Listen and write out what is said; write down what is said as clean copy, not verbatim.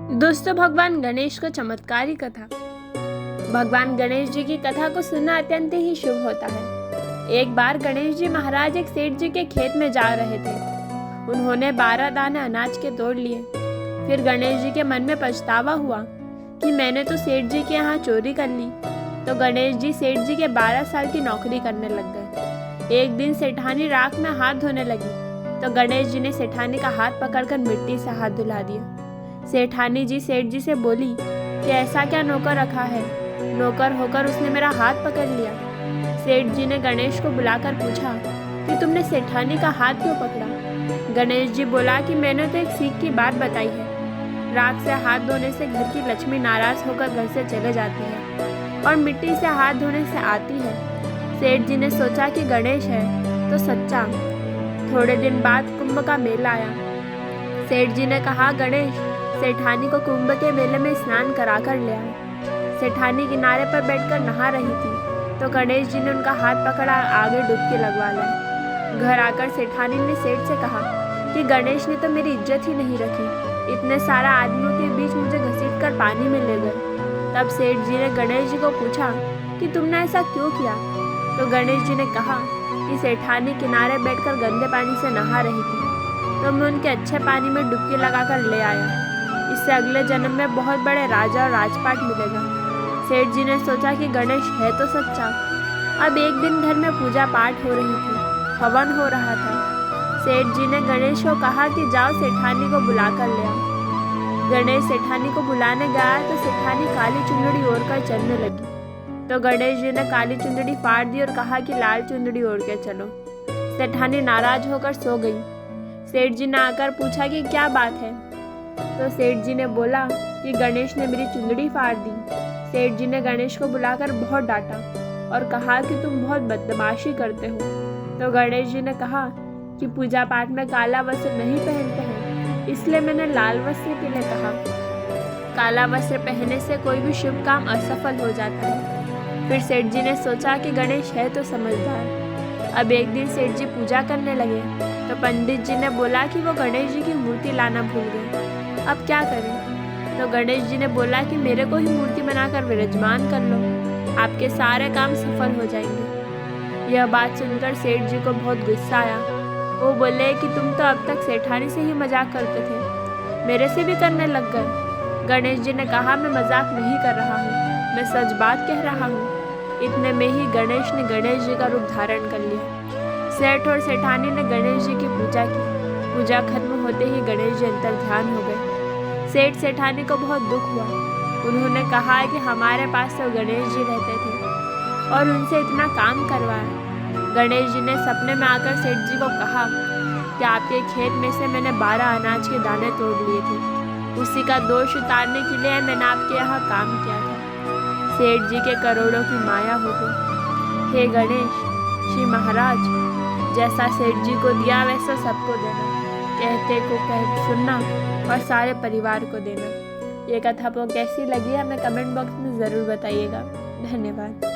दोस्तों, भगवान गणेश का चमत्कारी कथा। भगवान गणेश जी की कथा को सुनना अत्यंत ही शुभ होता है। एक बार गणेश जी महाराज एक सेठ जी के खेत में जा रहे थे। उन्होंने 12 दाने अनाज के तोड़ लिए। फिर गणेश जी के मन में पछतावा हुआ कि मैंने तो सेठ जी के यहाँ चोरी कर ली। तो गणेश जी सेठ जी के 12 साल की नौकरी करने लग गए। एक दिन सेठानी राख में हाथ धोने लगी तो गणेश जी ने सेठानी का हाथ पकड़कर मिट्टी से हाथ धुला दिया। सेठानी जी सेठ जी से बोली कि ऐसा क्या नौकर रखा है, नौकर होकर उसने मेरा हाथ पकड़ लिया। सेठ जी ने गणेश को बुलाकर पूछा कि तुमने सेठानी का हाथ क्यों पकड़ा। गणेश जी बोला कि मैंने तो एक सीख की बात बताई है। राख से हाथ धोने से घर की लक्ष्मी नाराज होकर घर से चले जाती है और मिट्टी से हाथ धोने से आती है। सेठ जी ने सोचा कि गणेश है तो सच्चा। थोड़े दिन बाद कुंभ का मेला आया। सेठ जी ने कहा, गणेश सेठानी को कुंभ के मेले में स्नान कराकर ले आए। सेठानी किनारे पर बैठकर नहा रही थी तो गणेश जी ने उनका हाथ पकड़ा, आगे डुबकी लगवा लाई। घर आकर सेठानी ने सेठ से कहा कि गणेश ने तो मेरी इज्जत ही नहीं रखी, इतने सारा आदमियों के बीच मुझे घसीटकर पानी में ले गए। तब सेठ जी ने गणेश जी को पूछा कि तुमने ऐसा क्यों किया। तो गणेश जी ने कहा कि सेठानी किनारे बैठकर गंदे पानी से नहा रही थी तो मैं उनके अच्छे पानी में डुबकी लगाकर ले आया। इससे अगले जन्म में बहुत बड़े राजा और राजपाट मिलेगा। सेठ जी ने सोचा कि गणेश है तो सच्चा। अब एक दिन घर में पूजा पाठ हो रही थी, हवन हो रहा था। सेठ जी ने गणेश को कहा कि जाओ सेठानी को बुलाकर ले आओ। गणेश सेठानी को बुलाने गया तो सेठानी काली चुंदड़ी ओढ़कर चलने लगी। तो गणेश जी ने काली चुंदड़ी फाड़ दी और कहा कि लाल चुंदड़ी ओढ़ के चलो। सेठानी नाराज होकर सो गई। सेठ जी ने आकर पूछा कि क्या बात है। तो सेठ जी ने बोला कि गणेश ने मेरी चुंदड़ी फाड़ दी। सेठ जी ने गणेश को बुलाकर बहुत डांटा और कहा कि तुम बहुत बदमाशी करते हो। तो गणेश जी ने कहा कि पूजा पाठ में काला वस्त्र नहीं पहनते हैं, इसलिए मैंने लाल वस्त्र के लिए कहा। काला वस्त्र पहनने से कोई भी शुभ काम असफल हो जाता है। फिर सेठ जी ने सोचा कि गणेश है तो समझदार। अब एक दिन सेठ जी पूजा करने लगे तो पंडित जी ने बोला कि वो गणेश जी की मूर्ति लाना भूल गए। अब क्या करें। तो गणेश जी ने बोला कि मेरे को ही मूर्ति बनाकर विराजमान कर लो, आपके सारे काम सफल हो जाएंगे। यह बात सुनकर सेठ जी को बहुत गुस्सा आया। वो बोले कि तुम तो अब तक सेठानी से ही मजाक करते थे, मेरे से भी करने लग गए। गणेश जी ने कहा, मैं मजाक नहीं कर रहा हूँ, मैं सच बात कह रहा हूँ। इतने में ही गणेश ने गणेश जी का रूप धारण कर लिया। सेठ और सेठानी ने गणेश जी की पूजा की। पूजा खत्म होते ही गणेश जी अंतर ध्यान हो गए। सेठ सेठानी को बहुत दुख हुआ। उन्होंने कहा कि हमारे पास तो गणेश जी रहते थे और उनसे इतना काम करवाया। गणेश जी ने सपने में आकर सेठ जी को कहा कि आपके खेत में से मैंने 12 अनाज के दाने तोड़ लिए थे, उसी का दोष उतारने के लिए मैंने आपके यहाँ काम किया था। सेठ जी के करोड़ों की माया हो गई। हे गणेश, श्री महाराज, जैसा सेठ जी को दिया वैसा सबको देना, कहते को कह सुनना और सारे परिवार को देना। ये कथा आपको कैसी लगी हमें कमेंट बॉक्स में ज़रूर बताइएगा। धन्यवाद।